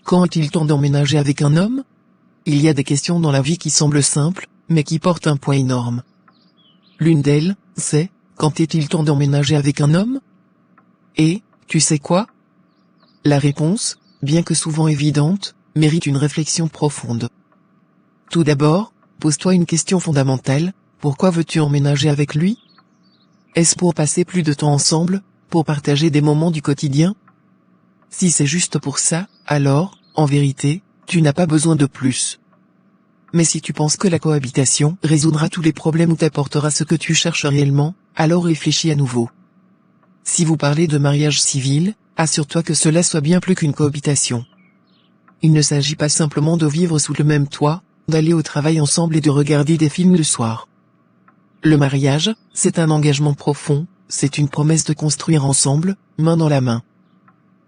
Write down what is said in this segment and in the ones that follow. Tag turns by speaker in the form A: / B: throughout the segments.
A: Quand est-il temps d'emménager avec un homme? Il y a des questions dans la vie qui semblent simples, mais qui portent un poids énorme. L'une d'elles, c'est, quand est-il temps d'emménager avec un homme? Et, tu sais quoi? La réponse, bien que souvent évidente, mérite une réflexion profonde. Tout d'abord, pose-toi une question fondamentale, pourquoi veux-tu emménager avec lui? Est-ce pour passer plus de temps ensemble, pour partager des moments du quotidien? Si c'est juste pour ça, alors, en vérité, tu n'as pas besoin de plus. Mais si tu penses que la cohabitation résoudra tous les problèmes ou t'apportera ce que tu cherches réellement, alors réfléchis à nouveau. Si vous parlez de mariage civil, assure-toi que cela soit bien plus qu'une cohabitation. Il ne s'agit pas simplement de vivre sous le même toit, d'aller au travail ensemble et de regarder des films le soir. Le mariage, c'est un engagement profond, c'est une promesse de construire ensemble, main dans la main.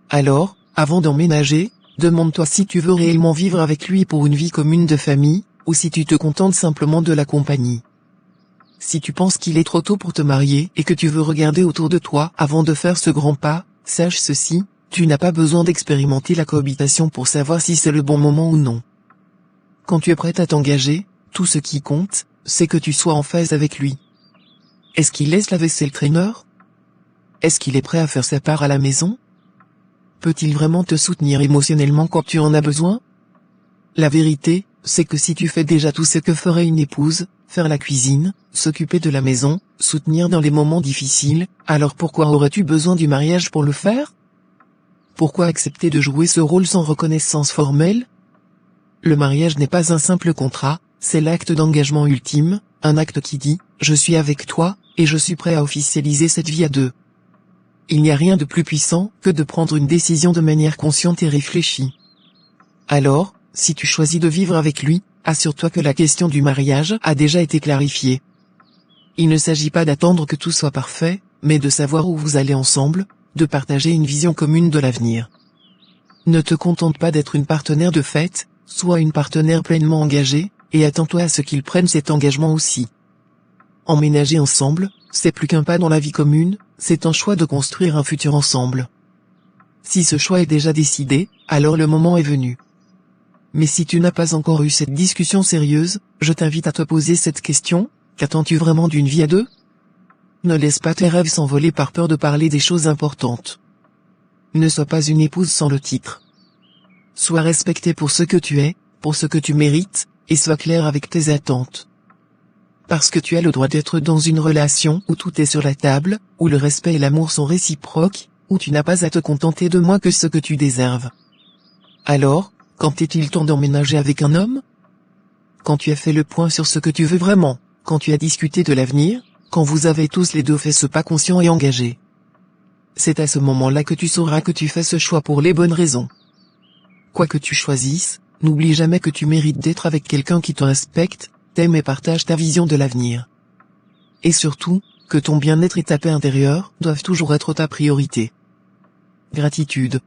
A: Alors, avant d'emménager, demande-toi si tu veux réellement vivre avec lui pour une vie commune de famille, ou si tu te contentes simplement de la compagnie. Si tu penses qu'il est trop tôt pour te marier et que tu veux regarder autour de toi avant de faire ce grand pas, sache ceci, tu n'as pas besoin d'expérimenter la cohabitation pour savoir si c'est le bon moment ou non. Quand tu es prête à t'engager, tout ce qui compte, c'est que tu sois en phase avec lui. Est-ce qu'il laisse la vaisselle traîneur? Est-ce qu'il est prêt à faire sa part à la maison? Peut-il vraiment te soutenir émotionnellement quand tu en as besoin? La vérité, c'est que si tu fais déjà tout ce que ferait une épouse, faire la cuisine, s'occuper de la maison, soutenir dans les moments difficiles, alors pourquoi aurais-tu besoin du mariage pour le faire? Pourquoi accepter de jouer ce rôle sans reconnaissance formelle? Le mariage n'est pas un simple contrat, c'est l'acte d'engagement ultime, un acte qui dit « Je suis avec toi, et je suis prêt à officialiser cette vie à deux ». Il n'y a rien de plus puissant que de prendre une décision de manière consciente et réfléchie. Alors, si tu choisis de vivre avec lui, assure-toi que la question du mariage a déjà été clarifiée. Il ne s'agit pas d'attendre que tout soit parfait, mais de savoir où vous allez ensemble, de partager une vision commune de l'avenir. Ne te contente pas d'être une partenaire de fait, sois une partenaire pleinement engagée, et attends-toi à ce qu'ils prennent cet engagement aussi. Emménager ensemble, c'est plus qu'un pas dans la vie commune, c'est un choix de construire un futur ensemble. Si ce choix est déjà décidé, alors le moment est venu. Mais si tu n'as pas encore eu cette discussion sérieuse, je t'invite à te poser cette question, qu'attends-tu vraiment d'une vie à deux? Ne laisse pas tes rêves s'envoler par peur de parler des choses importantes. Ne sois pas une épouse sans le titre. Sois respecté pour ce que tu es, pour ce que tu mérites, et sois clair avec tes attentes. Parce que tu as le droit d'être dans une relation où tout est sur la table, où le respect et l'amour sont réciproques, où tu n'as pas à te contenter de moins que ce que tu déserves. Alors, quand est-il temps d'emménager avec un homme? Quand tu as fait le point sur ce que tu veux vraiment, quand tu as discuté de l'avenir, quand vous avez tous les deux fait ce pas conscient et engagé. C'est à ce moment-là que tu sauras que tu fais ce choix pour les bonnes raisons. Quoi que tu choisisses, n'oublie jamais que tu mérites d'être avec quelqu'un qui te respecte, t'aime et partage ta vision de l'avenir. Et surtout, que ton bien-être et ta paix intérieure doivent toujours être ta priorité. Gratitude.